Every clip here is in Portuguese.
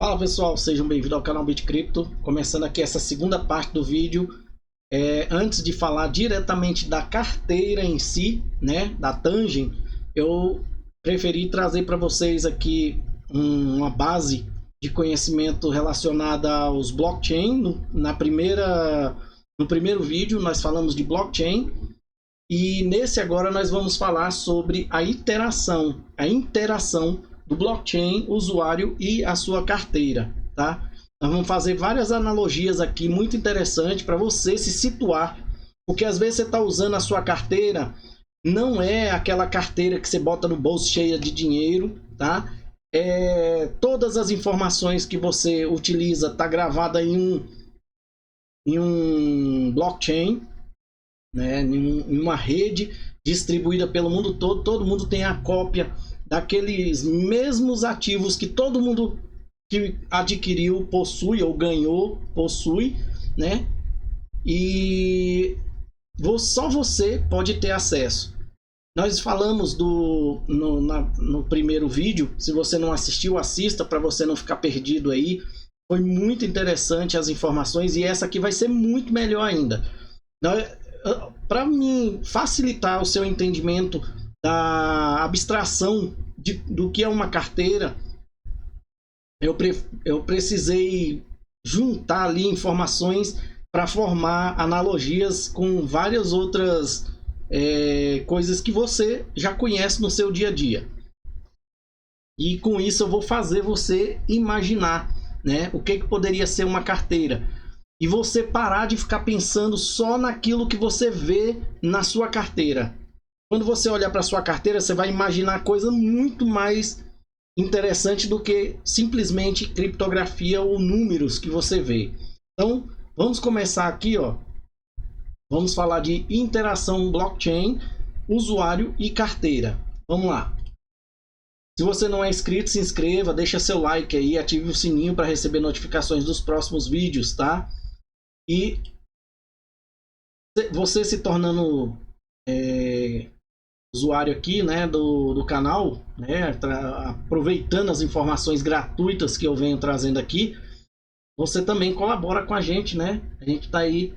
Fala pessoal, sejam bem-vindos ao canal BitCrypto. Começando aqui essa segunda parte do vídeo. Antes de falar diretamente da carteira em si, né, da Tangen, eu preferi trazer para vocês aqui uma base de conhecimento relacionada aos blockchain. No primeiro vídeo nós falamos de blockchain e nesse agora nós vamos falar sobre a interação do blockchain, usuário e a sua carteira, tá? Nós vamos fazer várias analogias aqui muito interessantes para você se situar, porque às vezes você está usando a sua carteira, não é aquela carteira que você bota no bolso cheia de dinheiro, tá? Todas as informações que você utiliza tá gravada em um blockchain, né? Em uma rede distribuída pelo mundo todo. Todo mundo tem a cópia daqueles mesmos ativos que todo mundo que adquiriu possui ou ganhou possui, né? E só você pode ter acesso. Nós falamos no primeiro vídeo. Se você não assistiu, assista para você não ficar perdido aí. Foi muito interessante as informações e essa aqui vai ser muito melhor ainda. Para mim facilitar o seu entendimento da abstração do que é uma carteira, eu precisei juntar ali informações para formar analogias com várias outras coisas que você já conhece no seu dia a dia. E com isso eu vou fazer você imaginar, né, o que poderia ser uma carteira. E você parar de ficar pensando só naquilo que você vê na sua carteira. Quando você olhar para sua carteira, você vai imaginar coisa muito mais interessante do que simplesmente criptografia ou números que você vê. Então, vamos começar aqui, ó. Vamos falar de interação blockchain, usuário e carteira. Vamos lá. Se você não é inscrito, se inscreva, deixa seu like aí, ative o sininho para receber notificações dos próximos vídeos, tá? E você se tornando usuário aqui, né, do canal, né, aproveitando as informações gratuitas que eu venho trazendo aqui, você também colabora com a gente, né? A gente tá aí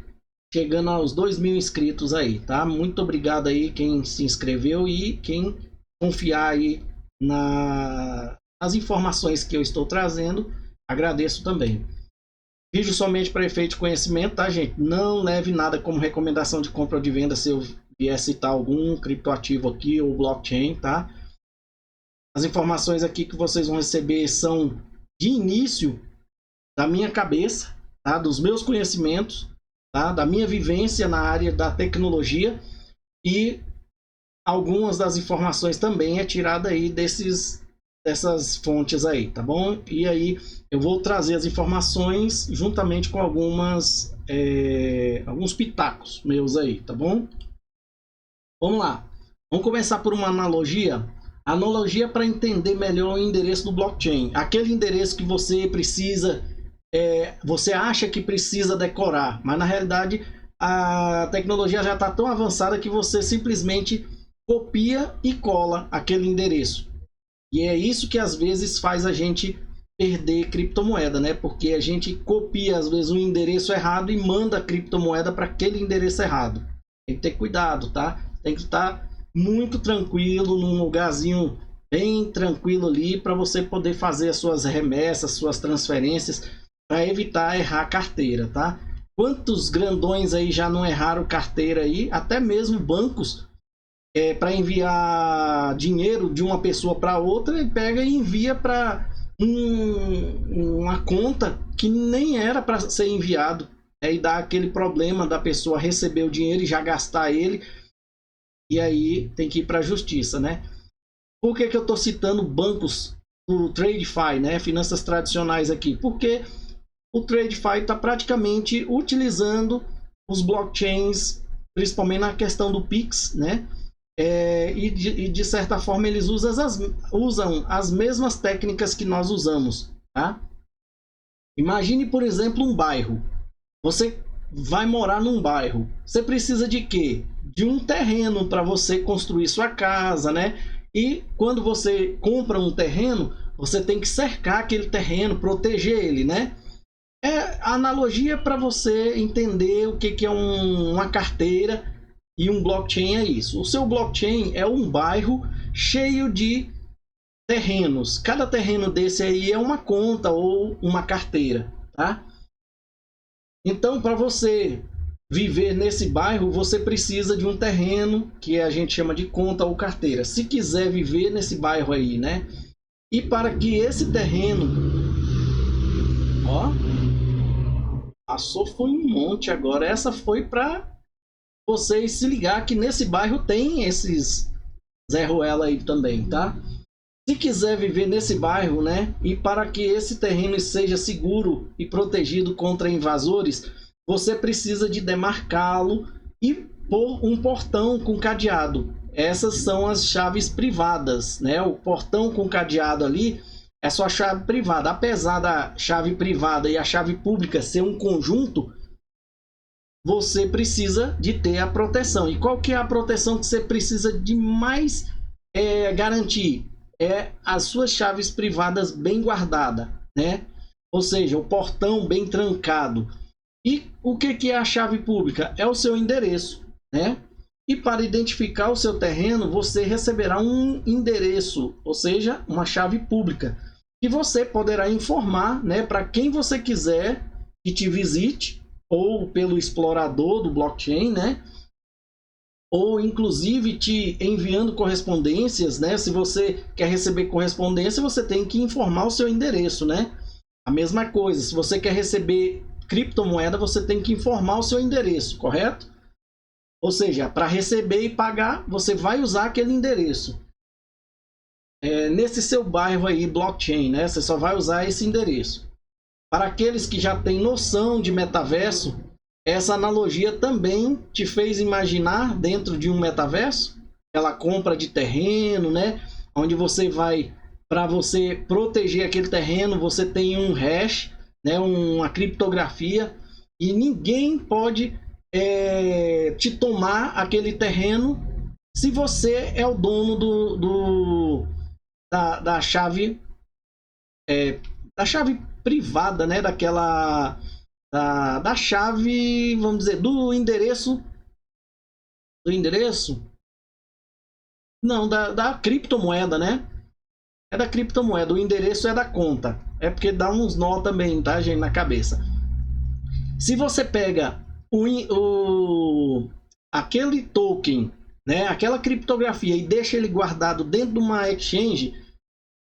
chegando aos 2.000 inscritos aí, tá? Muito obrigado aí quem se inscreveu e quem confiar aí nas informações que eu estou trazendo, agradeço também. Vídeo somente para efeito de conhecimento, tá, gente? Não leve nada como recomendação de compra ou de venda se eu vier citar algum criptoativo aqui ou blockchain, tá? As informações aqui que vocês vão receber são de início da minha cabeça, tá? Dos meus conhecimentos, tá? Da minha vivência na área da tecnologia, e algumas das informações também é tirada aí dessas fontes aí, tá bom? E aí eu vou trazer as informações juntamente com alguns pitacos meus aí, tá bom? Vamos lá. Vamos começar por uma analogia. Analogia para entender melhor o endereço do blockchain. Aquele endereço que você precisa, você acha que precisa decorar, mas na realidade a tecnologia já está tão avançada que você simplesmente copia e cola aquele endereço. E é isso que às vezes faz a gente perder criptomoeda, né? Porque a gente copia às vezes o endereço errado e manda a criptomoeda para aquele endereço errado. Tem que ter cuidado, tá? Tem que estar muito tranquilo, num lugarzinho bem tranquilo ali, para você poder fazer as suas remessas, suas transferências, para evitar errar carteira, tá? Quantos grandões aí já não erraram carteira aí? Até mesmo bancos, para enviar dinheiro de uma pessoa para outra, ele pega e envia para uma conta que nem era para ser enviado. E dá aquele problema da pessoa receber o dinheiro e já gastar ele, e aí tem que ir para a justiça, né? Por que eu estou citando bancos do TradFi, né? Finanças tradicionais aqui? Porque o TradFi está praticamente utilizando os blockchains, principalmente na questão do Pix, né? E de certa forma eles usam as mesmas técnicas que nós usamos, tá? Imagine, por exemplo, um bairro. Você vai morar num bairro. Você precisa de quê? De um terreno para você construir sua casa, né? E quando você compra um terreno, Você tem que cercar aquele terreno, proteger ele, né? É a analogia para você entender o que é uma carteira e um blockchain é isso. O seu blockchain é um bairro cheio de terrenos. Cada terreno desse aí é uma conta ou uma carteira, tá? Então, para você viver nesse bairro, você precisa de um terreno que a gente chama de conta ou carteira. Se quiser viver nesse bairro aí, né? E para que esse terreno, ó, passou foi um monte agora. Essa foi para vocês se ligar que nesse bairro tem esses Zé Ruela aí também, tá? Se quiser viver nesse bairro, né, e para que esse terreno seja seguro e protegido contra invasores, você precisa de demarcá-lo e pôr um portão com cadeado. Essas são as chaves privadas, né? O portão com cadeado ali é sua chave privada. Apesar da chave privada e a chave pública ser um conjunto, você precisa de ter a proteção. E qual que é a proteção que você precisa de mais garantir? É as suas chaves privadas bem guardadas, né? Ou seja, o portão bem trancado. E o que é a chave pública? É o seu endereço, né? E para identificar o seu terreno, você receberá um endereço, ou seja, uma chave pública, que você poderá informar, né, para quem você quiser que te visite, ou pelo explorador do blockchain, né? Ou inclusive te enviando correspondências, né? Se você quer receber correspondência, você tem que informar o seu endereço, né? A mesma coisa, se você quer receber criptomoeda, você tem que informar o seu endereço, correto? Ou seja, para receber e pagar, você vai usar aquele endereço. Nesse seu bairro aí, blockchain, né? Você só vai usar esse endereço. Para aqueles que já têm noção de metaverso, essa analogia também te fez imaginar dentro de um metaverso? Aquela compra de terreno, né? Onde você vai, para você proteger aquele terreno, você tem um hash, né? Uma criptografia, e ninguém pode te tomar aquele terreno se você é o dono da chave privada, né? Da chave, vamos dizer, do endereço não, da criptomoeda, né? É da criptomoeda, o endereço é da conta. É porque dá uns nó também, tá, gente, na cabeça. Se você pega aquele token, né, aquela criptografia, e deixa ele guardado dentro de uma exchange,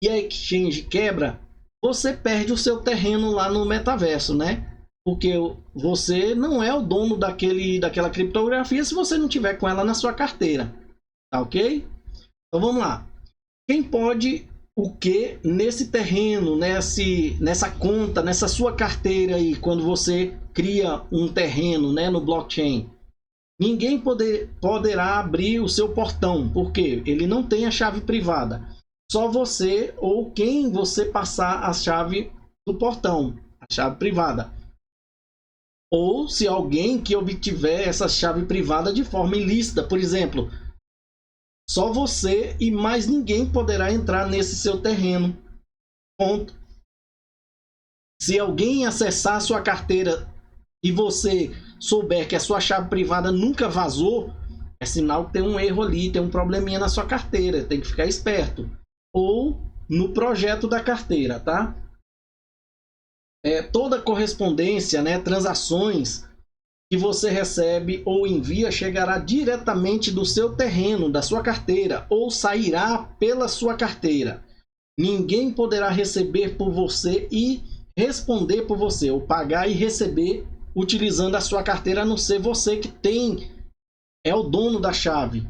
e a exchange quebra, você perde o seu terreno lá no metaverso, né? Porque você não é o dono daquela criptografia se você não tiver com ela na sua carteira, tá ok? Então vamos lá. Quem pode o que nesse terreno, nessa conta, nessa sua carteira aí, quando você cria um terreno, né, no blockchain? Ninguém poderá abrir o seu portão, porque ele não tem a chave privada. Só você ou quem você passar a chave do portão, a chave privada. Ou se alguém que obtiver essa chave privada de forma ilícita, por exemplo, só você e mais ninguém poderá entrar nesse seu terreno. Ponto. Se alguém acessar a sua carteira e você souber que a sua chave privada nunca vazou, é sinal que tem um erro ali, tem um probleminha na sua carteira, tem que ficar esperto. Ou no projeto da carteira, tá? Toda correspondência, né, transações que você recebe ou envia chegará diretamente do seu terreno, da sua carteira, ou sairá pela sua carteira. Ninguém poderá receber por você e responder por você, ou pagar e receber utilizando a sua carteira, a não ser você que é o dono da chave.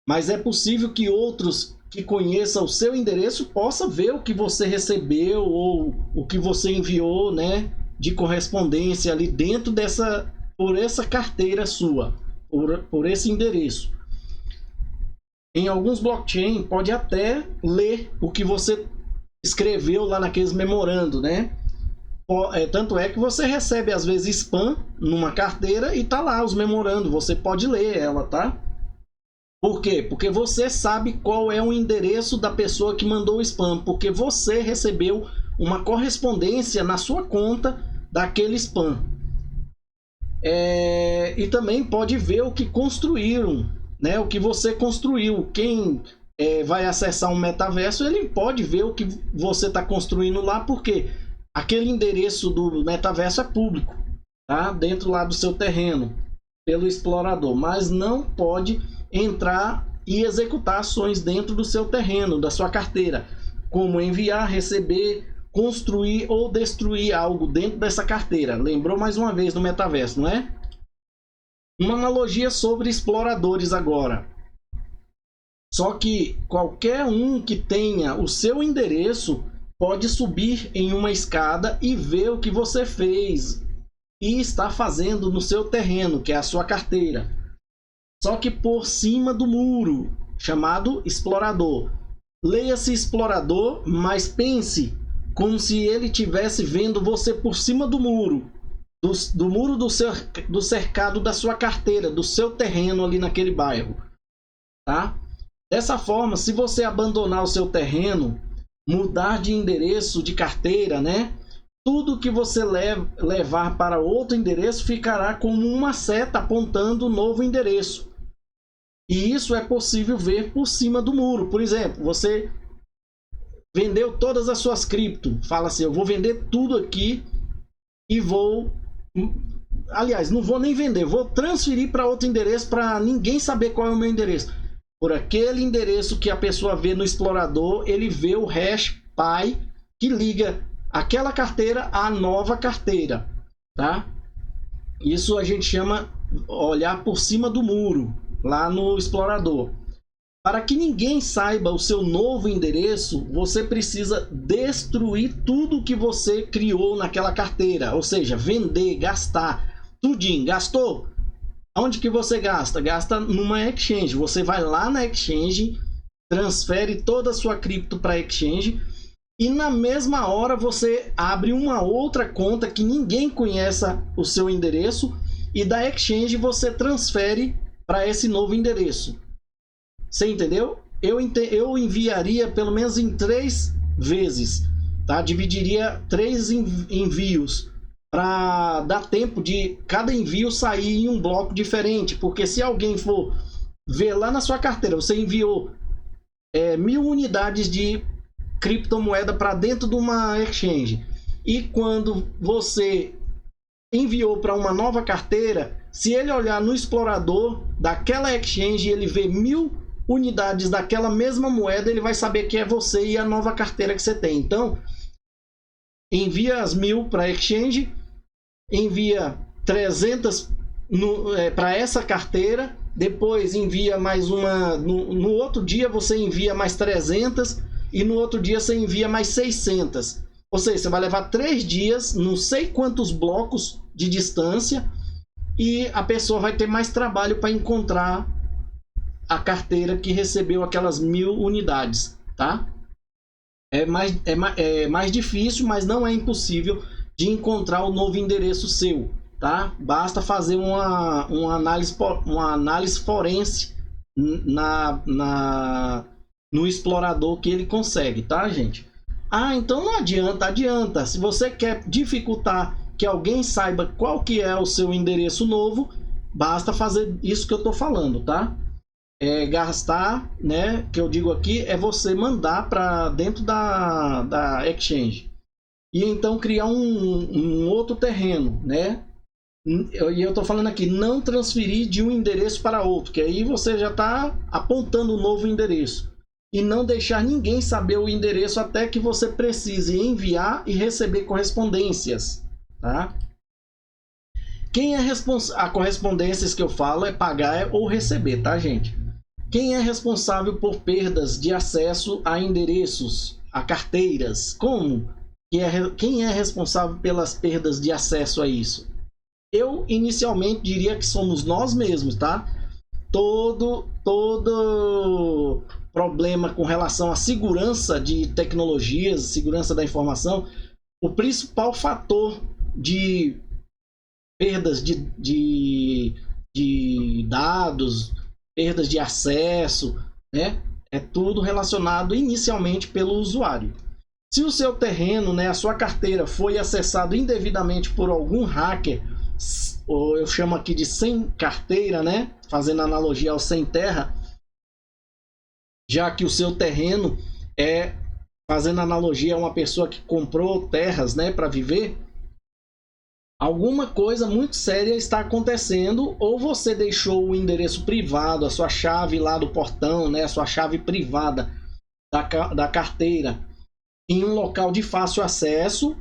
Mas é possível que outros que conheçam o seu endereço possam ver o que você recebeu ou o que você enviou, né, de correspondência ali dentro por essa carteira sua, por esse endereço. Em alguns blockchain pode até ler o que você escreveu lá naqueles memorando, né? Tanto é que você recebe às vezes spam numa carteira e tá lá os memorando, você pode ler ela, tá? Por quê? Porque você sabe qual é o endereço da pessoa que mandou o spam, porque você recebeu uma correspondência na sua conta daquele spam. E também pode ver o que construíram, né? O que você construiu. Quem vai acessar um metaverso, ele pode ver o que você está construindo lá, porque aquele endereço do metaverso é público, tá? Dentro lá do seu terreno, pelo explorador, mas não pode entrar e executar ações dentro do seu terreno, da sua carteira, como enviar, receber, construir ou destruir algo dentro dessa carteira. Lembrou mais uma vez do metaverso, não é? Uma analogia sobre exploradores agora. Só que qualquer um que tenha o seu endereço pode subir em uma escada e ver o que você fez e está fazendo no seu terreno, que é a sua carteira. Só que por cima do muro, chamado explorador. Leia-se explorador, mas pense como se ele estivesse vendo você por cima do muro. Do muro do cercado da sua carteira, do seu terreno ali naquele bairro. Tá? Dessa forma, se você abandonar o seu terreno, mudar de endereço de carteira, né? Tudo que você levar para outro endereço ficará como uma seta apontando o novo endereço. E isso é possível ver por cima do muro. Por exemplo, você vendeu todas as suas cripto. Fala assim, eu vou vender tudo aqui e vou... Aliás, não vou nem vender, vou transferir para outro endereço para ninguém saber qual é o meu endereço. Por aquele endereço que a pessoa vê no explorador, ele vê o hash pi que liga aquela carteira à nova carteira, tá? Isso a gente chama olhar por cima do muro, lá no explorador. Para que ninguém saiba o seu novo endereço, você precisa destruir tudo que você criou naquela carteira, ou seja, vender, gastar, tudinho. Gastou? Onde que você gasta? Gasta numa exchange. Você vai lá na exchange, transfere toda a sua cripto para a exchange e na mesma hora você abre uma outra conta que ninguém conheça o seu endereço e da exchange você transfere para esse novo endereço. Você entendeu? Eu enviaria pelo menos em 3 vezes, tá? Dividiria 3 envios para dar tempo de cada envio sair em um bloco diferente, porque se alguém for ver lá na sua carteira, você enviou 1000 unidades de criptomoeda para dentro de uma exchange e quando você enviou para uma nova carteira, se ele olhar no explorador daquela exchange e ele vê 1000 unidades daquela mesma moeda, ele vai saber que é você e a nova carteira que você tem. Então, envia as 1000 para a exchange, envia 300 para essa carteira, depois envia mais uma, no outro dia você envia mais 300 e no outro dia você envia mais 600. Ou seja, você vai levar 3 dias, não sei quantos blocos de distância, e a pessoa vai ter mais trabalho para encontrar a carteira que recebeu aquelas 1000 unidades, tá? É mais difícil, mas não é impossível de encontrar o novo endereço seu, tá? Basta fazer uma análise forense no explorador que ele consegue, tá, gente? Então não adianta. Se você quer dificultar que alguém saiba qual que é o seu endereço novo, basta fazer isso que eu tô falando, tá? Gastar, né, que eu digo aqui, é você mandar para dentro da exchange e então criar um outro terreno, né? E eu tô falando aqui, não transferir de um endereço para outro, que aí você já está apontando um novo endereço e não deixar ninguém saber o endereço até que você precise enviar e receber correspondências, tá? Quem é responsável? A correspondências que eu falo é pagar ou receber, tá, gente? Quem é responsável por perdas de acesso a endereços, a carteiras? Como? Quem é responsável pelas perdas de acesso a isso? Eu inicialmente diria que somos nós mesmos, tá? Todo problema com relação à segurança de tecnologias, segurança da informação, o principal fator de perdas de dados, perdas de acesso, né? É tudo relacionado inicialmente pelo usuário. Se o seu terreno, né, a sua carteira foi acessado indevidamente por algum hacker, ou eu chamo aqui de sem carteira, né, fazendo analogia ao sem terra, já que o seu terreno é, fazendo analogia a uma pessoa que comprou terras, né, para viver, alguma coisa muito séria está acontecendo, ou você deixou o endereço privado, a sua chave lá do portão, né, a sua chave privada da carteira, em um local de fácil acesso,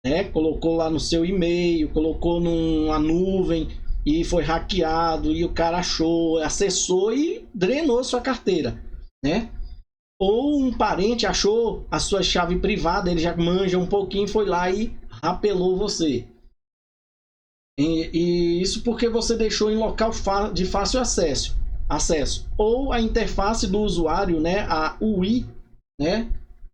né, colocou lá no seu e-mail, colocou numa nuvem e foi hackeado e o cara achou, acessou e drenou sua carteira, né? Ou um parente achou a sua chave privada, ele já manja um pouquinho, foi lá e rapelou você. E isso porque você deixou em local de fácil acesso. Ou a interface do usuário, né, a UI, né,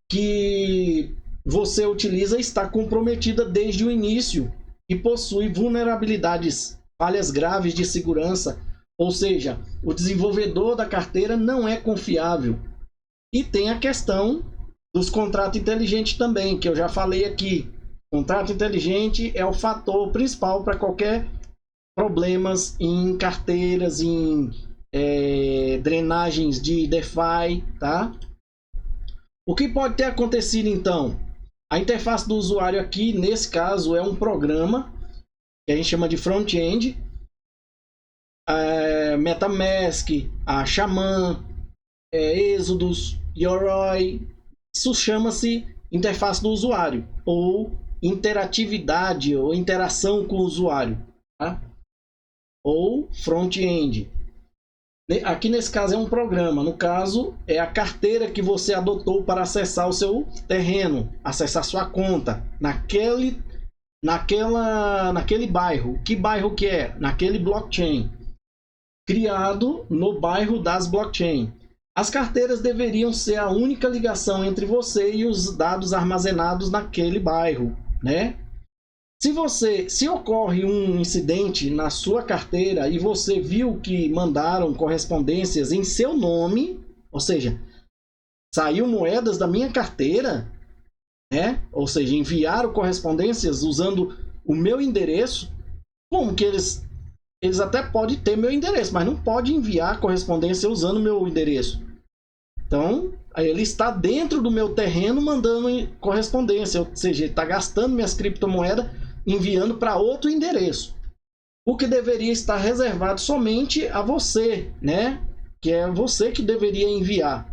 que você utiliza está comprometida desde o início e possui vulnerabilidades, falhas graves de segurança, ou seja, o desenvolvedor da carteira não é confiável. E tem a questão dos contratos inteligentes também, que eu já falei aqui. Contrato inteligente é o fator principal para qualquer problemas em carteiras, em drenagens de DeFi, tá? O que pode ter acontecido então? A interface do usuário aqui, nesse caso, é um programa que a gente chama de front-end, MetaMask, a Xamã, Exodus, Yoroi. Isso chama-se interface do usuário, ou interatividade, ou interação com o usuário, tá? Ou front-end. Aqui nesse caso é um programa, no caso é a carteira que você adotou para acessar o seu terreno, acessar sua conta naquele bairro. Que bairro que é? Naquele blockchain, criado no bairro das blockchain. As carteiras deveriam ser a única ligação entre você e os dados armazenados naquele bairro, né? Se ocorre um incidente na sua carteira e você viu que mandaram correspondências em seu nome, ou seja, saiu moedas da minha carteira, né? Ou seja, enviaram correspondências usando o meu endereço, como que eles até podem ter meu endereço, mas não pode enviar correspondência usando o meu endereço. Então, ele está dentro do meu terreno mandando correspondência, ou seja, ele está gastando minhas criptomoedas enviando para outro endereço, o que deveria estar reservado somente a você, né? Que é você que deveria enviar.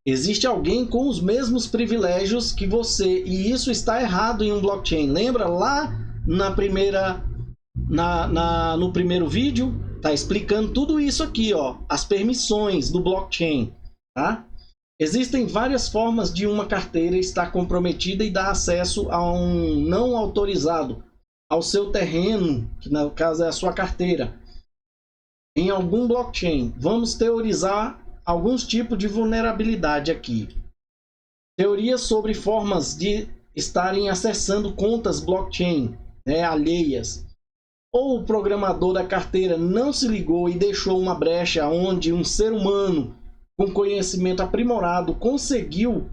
Existe alguém com os mesmos privilégios que você, e isso está errado em um blockchain. Lembra lá no primeiro vídeo? Tá explicando tudo isso aqui, ó, as permissões do blockchain, tá? Existem várias formas de uma carteira estar comprometida e dar acesso a um não autorizado ao seu terreno, que no caso é a sua carteira, em algum blockchain. Vamos teorizar alguns tipos de vulnerabilidade aqui. Teorias sobre formas de estarem acessando contas blockchain, né, alheias. Ou o programador da carteira não se ligou e deixou uma brecha onde um ser humano com conhecimento aprimorado conseguiu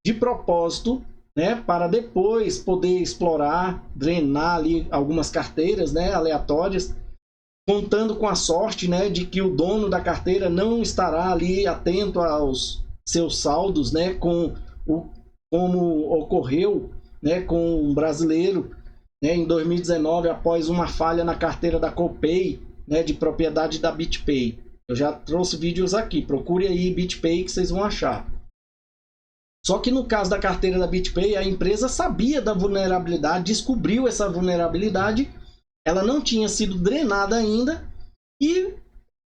de propósito, né, para depois poder explorar, drenar ali algumas carteiras, né, aleatórias, contando com a sorte, né, de que o dono da carteira não estará ali atento aos seus saldos, né, como ocorreu, né, com um brasileiro, né, em 2019, após uma falha na carteira da Copay, né, de propriedade da BitPay. Eu já trouxe vídeos aqui, procure aí BitPay que vocês vão achar. Só que no caso da carteira da BitPay, a empresa sabia da vulnerabilidade, descobriu essa vulnerabilidade, ela não tinha sido drenada ainda e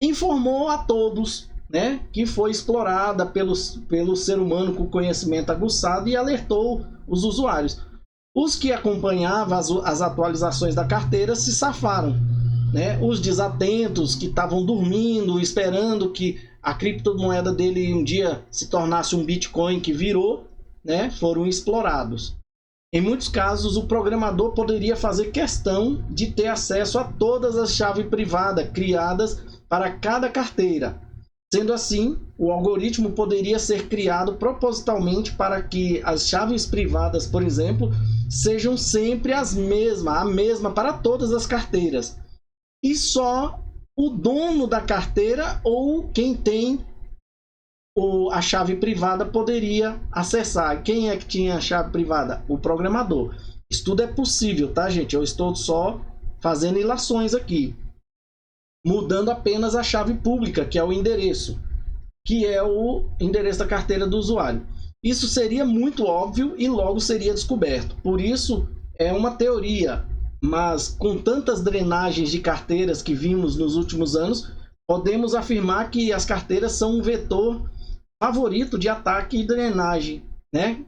informou a todos, né, que foi explorada pelo ser humano com conhecimento aguçado e alertou os usuários. Os que acompanhavam as atualizações da carteira se safaram, né? Os desatentos que estavam dormindo, esperando que a criptomoeda dele um dia se tornasse um Bitcoin que virou, né, foram explorados. Em muitos casos, o programador poderia fazer questão de ter acesso a todas as chaves privadas criadas para cada carteira. Sendo assim, o algoritmo poderia ser criado propositalmente para que as chaves privadas, por exemplo, sejam sempre a mesma para todas as carteiras. E só o dono da carteira ou quem tem a chave privada poderia acessar. Quem é que tinha a chave privada? O programador. Isso tudo é possível, tá, gente? Eu estou só fazendo ilações aqui, mudando apenas a chave pública, que é o endereço, que é o endereço da carteira do usuário. Isso seria muito óbvio e logo seria descoberto. Por isso, é uma teoria, mas com tantas drenagens de carteiras que vimos nos últimos anos, podemos afirmar que as carteiras são um vetor favorito de ataque e drenagem, né?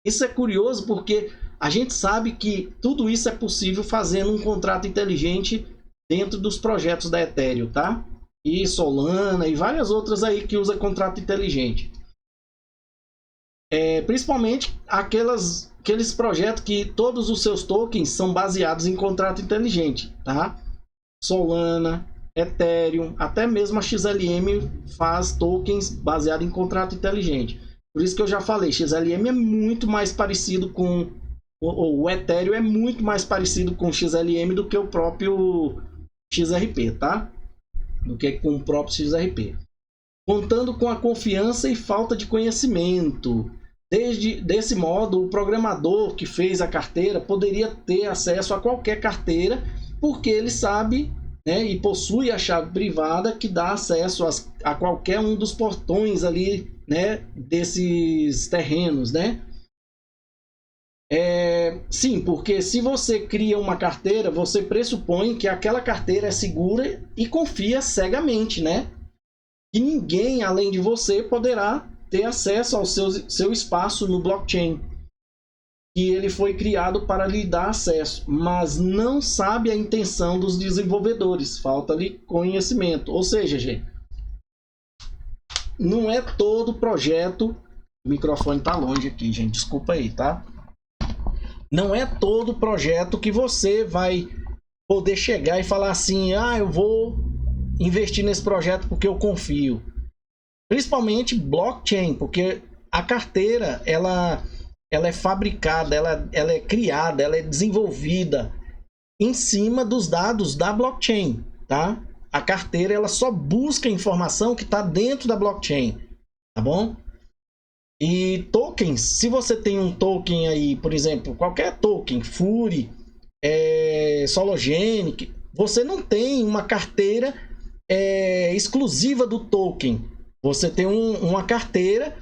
Isso é curioso porque a gente sabe que tudo isso é possível fazendo um contrato inteligente dentro dos projetos da Ethereum, tá? E Solana e várias outras aí que usa contrato inteligente. Principalmente aqueles projetos que todos os seus tokens são baseados em contrato inteligente, tá? Solana, Ethereum, até mesmo a XLM faz tokens baseados em contrato inteligente. Por isso que eu já falei, XLM é muito mais parecido com... O Ethereum é muito mais parecido com o XLM do que o próprio XRP, tá? Do que com o próprio XRP. Contando com a confiança e falta de conhecimento. Desse modo, o programador que fez a carteira poderia ter acesso a qualquer carteira, porque ele sabe, né, e possui a chave privada que dá acesso a qualquer um dos portões ali, né, desses terrenos, né? Sim, porque se você cria uma carteira, você pressupõe que aquela carteira é segura e confia cegamente, né? E ninguém além de você poderá ter acesso ao seu espaço no blockchain. E ele foi criado para lhe dar acesso, mas não sabe a intenção dos desenvolvedores, falta-lhe conhecimento. Ou seja, gente, não é todo projeto... O microfone tá longe aqui, gente, desculpa aí, tá? Não é todo projeto que você vai poder chegar e falar assim, eu vou investir nesse projeto porque eu confio. Principalmente blockchain, porque a carteira, ela é fabricada, ela é criada, ela é desenvolvida em cima dos dados da blockchain, tá? A carteira, ela só busca informação que está dentro da blockchain, tá bom? E tokens, se você tem um token aí, por exemplo, qualquer token, Fury, Sologenic, você não tem uma carteira exclusiva do token. Você tem uma carteira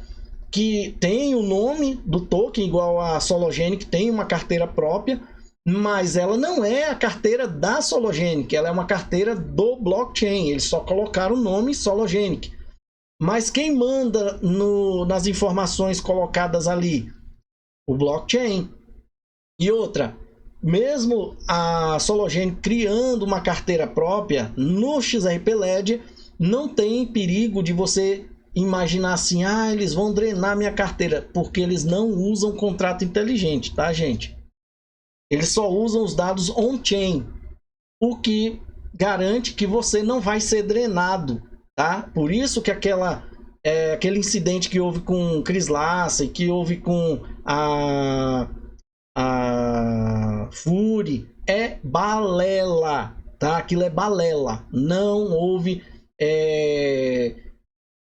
que tem o nome do token, igual a Sologenic tem uma carteira própria, mas ela não é a carteira da Sologenic, ela é uma carteira do blockchain. Eles só colocaram o nome Sologenic. Mas quem manda nas informações colocadas ali? O blockchain. E outra, mesmo a Sologenic criando uma carteira própria no XRP Ledger, não tem perigo de você imaginar assim, eles vão drenar minha carteira, porque eles não usam contrato inteligente, tá, gente? Eles só usam os dados on-chain, o que garante que você não vai ser drenado, tá? Por isso que aquele incidente que houve com Chris Lassay, que houve com a Fury, é balela, tá? Aquilo é balela. Não houve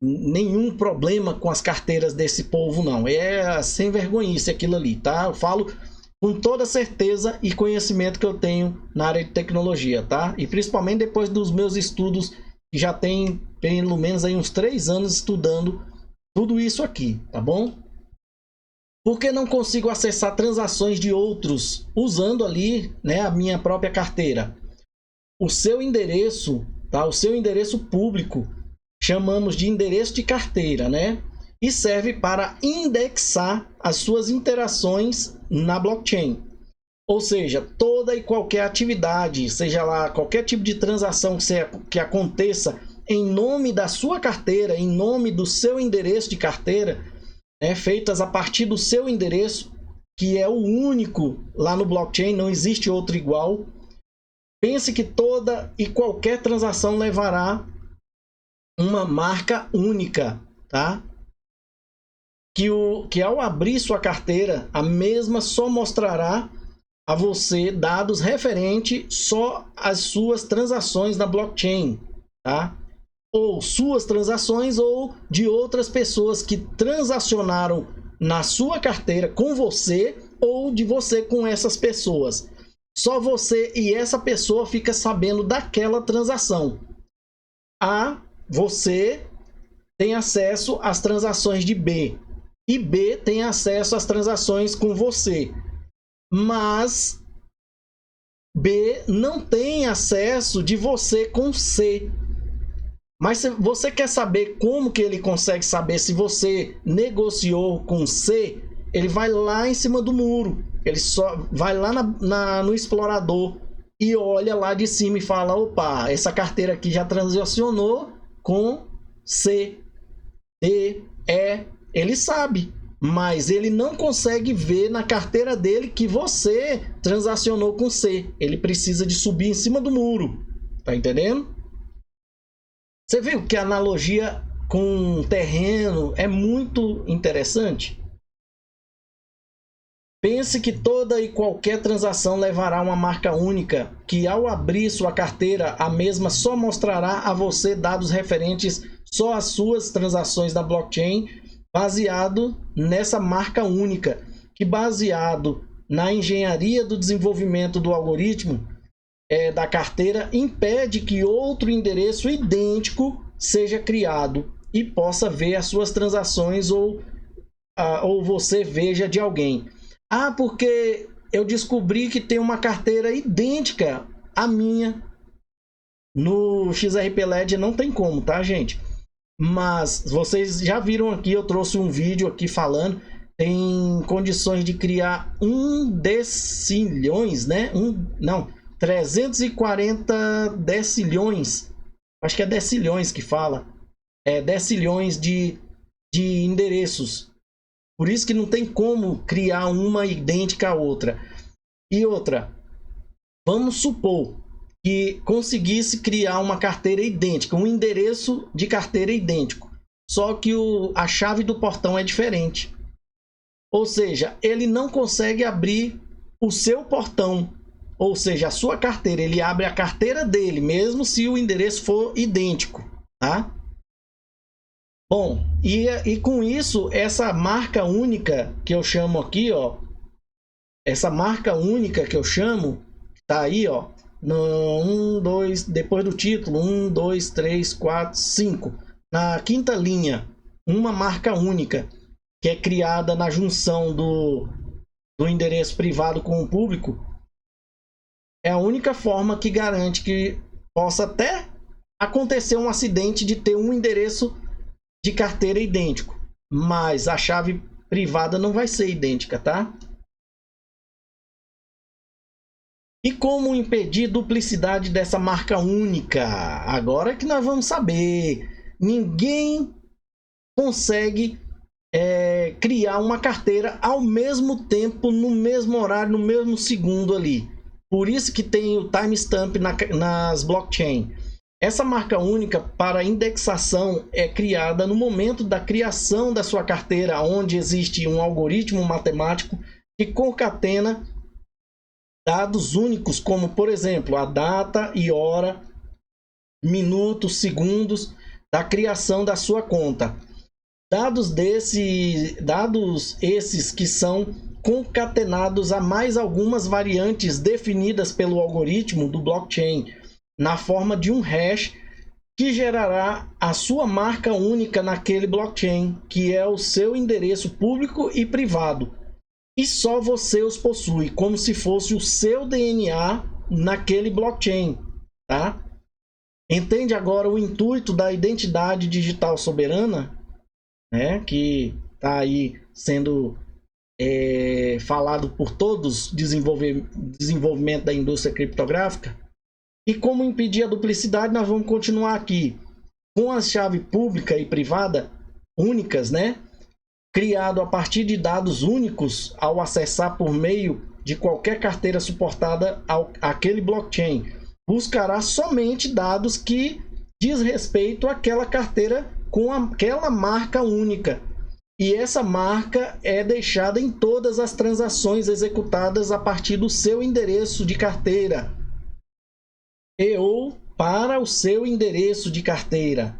nenhum problema com as carteiras desse povo, não. É sem vergonhice aquilo ali, tá? Eu falo com toda certeza e conhecimento que eu tenho na área de tecnologia, tá? E principalmente depois dos meus estudos, que já tem pelo menos aí uns 3 anos estudando tudo isso aqui, tá bom? Porque não consigo acessar transações de outros usando ali, né, a minha própria carteira? O seu endereço, tá? O seu endereço público chamamos de endereço de carteira, né? E serve para indexar as suas interações na blockchain. Ou seja, toda e qualquer atividade, seja lá qualquer tipo de transação que aconteça em nome da sua carteira, em nome do seu endereço de carteira, feitas a partir do seu endereço, que é o único lá no blockchain, não existe outro igual. Pense que toda e qualquer transação levará uma marca única, tá? Que ao abrir sua carteira, a mesma só mostrará a você dados referentes só às suas transações na blockchain, tá? Ou suas transações ou de outras pessoas que transacionaram na sua carteira com você ou de você com essas pessoas. Só você e essa pessoa fica sabendo daquela transação. Você tem acesso às transações de B e B tem acesso às transações com você. Mas B não tem acesso de você com C. Mas se você quer saber como que ele consegue saber se você negociou com C, ele vai lá em cima do muro. Ele só vai lá no explorador e olha lá de cima e fala: opa, essa carteira aqui já transacionou com C, D, E. Ele sabe, mas ele não consegue ver na carteira dele que você transacionou com C. Ele precisa de subir em cima do muro. Tá entendendo? Você viu que a analogia com terreno é muito interessante? Pense que toda e qualquer transação levará uma marca única, que ao abrir sua carteira, a mesma só mostrará a você dados referentes só às suas transações da blockchain, baseado nessa marca única, que baseado na engenharia do desenvolvimento do algoritmo da carteira, impede que outro endereço idêntico seja criado e possa ver as suas transações ou você veja de alguém. Porque eu descobri que tem uma carteira idêntica à minha. No XRP Ledger não tem como, tá, gente? Mas vocês já viram aqui, eu trouxe um vídeo aqui falando, tem condições de criar 1 decilhões, né? 340 decilhões, acho que é decilhões que fala, decilhões de endereços. Por isso que não tem como criar uma idêntica à outra. E outra, vamos supor que conseguisse criar uma carteira idêntica, um endereço de carteira idêntico, só que a chave do portão é diferente. Ou seja, ele não consegue abrir o seu portão, ou seja, a sua carteira. Ele abre a carteira dele, mesmo se o endereço for idêntico, tá? Bom, e com isso, essa marca única que eu chamo aqui, ó, essa marca única que eu chamo, tá aí, ó, no 1, 2, depois do título, 1, 2, 3, 4, 5. Na quinta linha, uma marca única, que é criada na junção do endereço privado com o público, é a única forma que garante que possa até acontecer um acidente de ter um endereço de carteira idêntico, mas a chave privada não vai ser idêntica, tá? E como impedir duplicidade dessa marca única? Agora que nós vamos saber. Ninguém consegue criar uma carteira ao mesmo tempo, no mesmo horário, no mesmo segundo ali. Por isso que tem o timestamp nas blockchain. Essa marca única para indexação é criada no momento da criação da sua carteira, onde existe um algoritmo matemático que concatena dados únicos, como, por exemplo, a data e hora, minutos, segundos da criação da sua conta. Dados esses que são concatenados a mais algumas variantes definidas pelo algoritmo do blockchain, na forma de um hash que gerará a sua marca única naquele blockchain, que é o seu endereço público e privado. E só você os possui, como se fosse o seu DNA naquele blockchain, tá? Entende agora o intuito da identidade digital soberana, né? Que está aí sendo falado por todos, desenvolvimento da indústria criptográfica. E como impedir a duplicidade, nós vamos continuar aqui com a chave pública e privada únicas, né? criado a partir de dados únicos ao acessar por meio de qualquer carteira suportada àquele blockchain, buscará somente dados que diz respeito àquela carteira com aquela marca única. E essa marca é deixada em todas as transações executadas a partir do seu endereço de carteira ou para o seu endereço de carteira.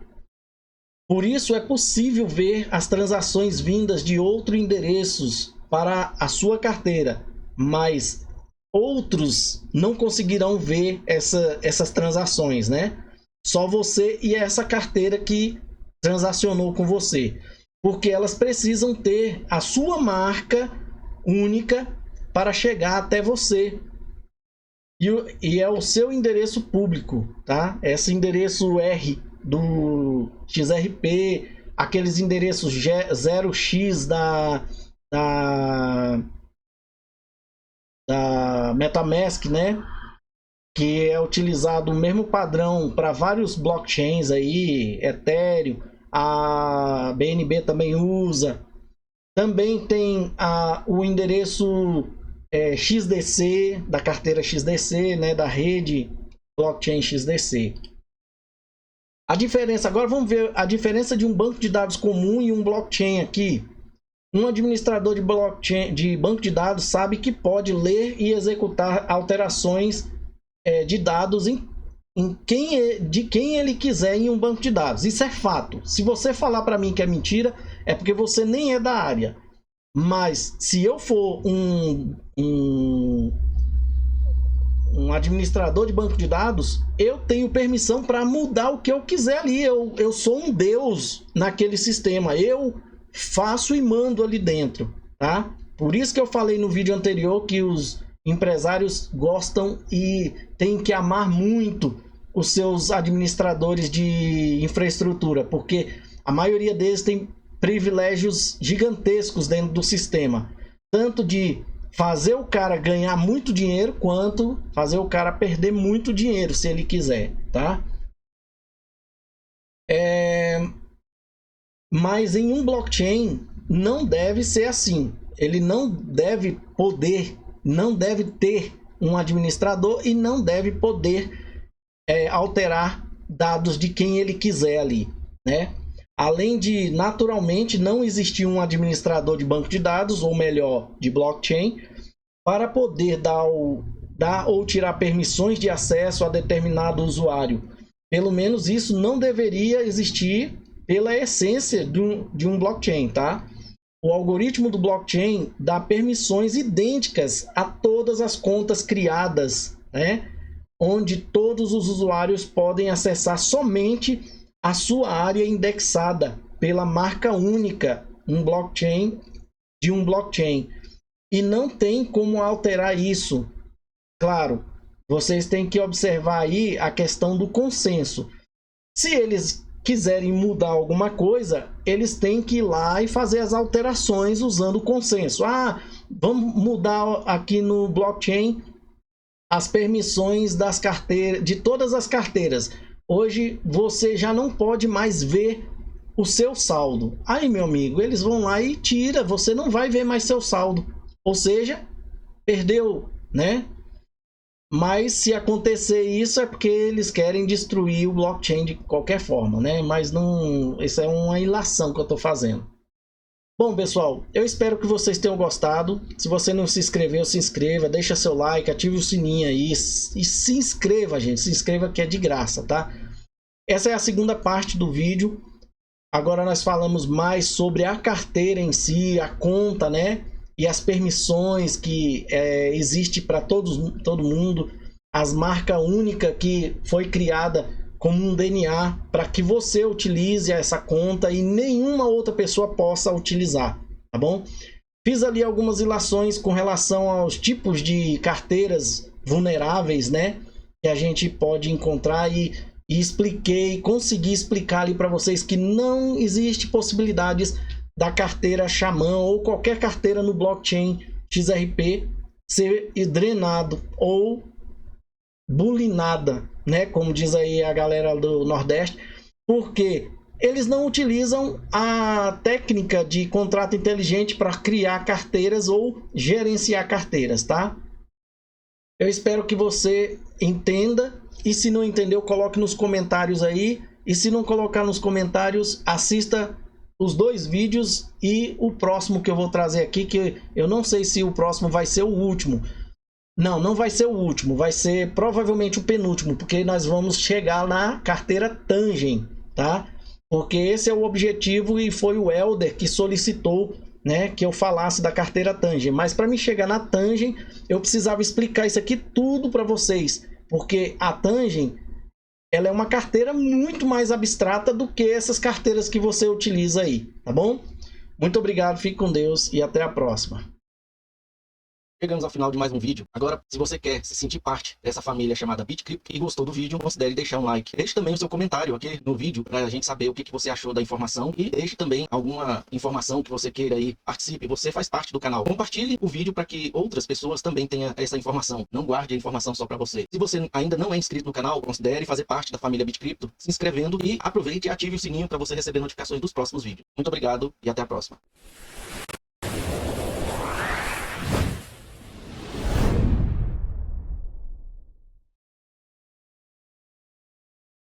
Por isso é possível ver as transações vindas de outros endereços para a sua carteira, mas outros não conseguirão ver essas transações, né? Só você e essa carteira que transacionou com você, porque elas precisam ter a sua marca única para chegar até você. E é o seu endereço público, tá? Esse endereço R do XRP, aqueles endereços 0x da MetaMask, né? Que é utilizado o mesmo padrão para vários blockchains aí, Ethereum, a BNB também usa. Também tem o endereço XDC, da carteira XDC, né? Da rede blockchain XDC. A diferença, agora vamos ver a diferença de um banco de dados comum e um blockchain aqui. Um administrador de blockchain, de banco de dados, sabe que pode ler e executar alterações de dados de quem ele quiser em um banco de dados. Isso é fato. Se você falar para mim que é mentira, é porque você nem é da área. Mas se eu for um administrador de banco de dados, eu tenho permissão para mudar o que eu quiser ali. Eu sou um deus naquele sistema. Eu faço e mando ali dentro, tá? Por isso que eu falei no vídeo anterior que os empresários gostam e têm que amar muito os seus administradores de infraestrutura, porque a maioria deles tem privilégios gigantescos dentro do sistema, tanto de fazer o cara ganhar muito dinheiro, quanto fazer o cara perder muito dinheiro, se ele quiser, tá? Mas em um blockchain não deve ser assim. Ele não deve ter um administrador e não deve poder alterar dados de quem ele quiser ali, né? Além de, naturalmente, não existir um administrador de banco de dados, ou melhor, de blockchain, para poder dar ou tirar permissões de acesso a determinado usuário. Pelo menos isso não deveria existir pela essência de um blockchain, tá? O algoritmo do blockchain dá permissões idênticas a todas as contas criadas, né? Onde todos os usuários podem acessar somente a sua área indexada pela marca única, de um blockchain. E não tem como alterar isso. Claro, vocês têm que observar aí a questão do consenso. Se eles quiserem mudar alguma coisa, eles têm que ir lá e fazer as alterações usando o consenso. Vamos mudar aqui no blockchain as permissões das carteiras, de todas as carteiras. Hoje você já não pode mais ver o seu saldo. Aí, meu amigo, eles vão lá e tira, você não vai ver mais seu saldo. Ou seja, perdeu, né? Mas se acontecer isso é porque eles querem destruir o blockchain de qualquer forma, né? Mas não, isso é uma ilação que eu estou fazendo. Bom, pessoal, eu espero que vocês tenham gostado. Se você não se inscreveu, se inscreva, deixa seu like, ative o sininho aí e se inscreva, gente. Se inscreva que é de graça, tá? Essa é a segunda parte do vídeo. Agora nós falamos mais sobre a carteira em si, a conta, né? E as permissões que existe para todo mundo. As marcas únicas que foi criada como um DNA para que você utilize essa conta e nenhuma outra pessoa possa utilizar, tá bom? Fiz ali algumas ilações com relação aos tipos de carteiras vulneráveis, né? Que a gente pode encontrar e consegui explicar ali para vocês que não existe possibilidades da carteira Xamã ou qualquer carteira no blockchain XRP ser drenado ou bulinada, né? Como diz aí a galera do Nordeste, porque eles não utilizam a técnica de contrato inteligente para criar carteiras ou gerenciar carteiras, tá? Eu espero que você entenda, e se não entendeu, coloque nos comentários aí, e se não colocar nos comentários, assista os 2 vídeos e o próximo que eu vou trazer aqui, que eu não sei se o próximo vai ser o último. Não, não vai ser o último, vai ser provavelmente o penúltimo, porque nós vamos chegar na carteira Tangem, tá? Porque esse é o objetivo e foi o Helder que solicitou, né, que eu falasse da carteira Tangem. Mas para me chegar na Tangem, eu precisava explicar isso aqui tudo para vocês, porque a Tangem, ela é uma carteira muito mais abstrata do que essas carteiras que você utiliza aí, tá bom? Muito obrigado, fique com Deus e até a próxima. Chegamos ao final de mais um vídeo. Agora, se você quer se sentir parte dessa família chamada BitCrypto e gostou do vídeo, considere deixar um like. Deixe também o seu comentário aqui no vídeo para a gente saber o que você achou da informação e deixe também alguma informação que você queira aí. Participe, você faz parte do canal. Compartilhe o vídeo para que outras pessoas também tenham essa informação. Não guarde a informação só para você. Se você ainda não é inscrito no canal, considere fazer parte da família BitCrypto, se inscrevendo e aproveite e ative o sininho para você receber notificações dos próximos vídeos. Muito obrigado e até a próxima.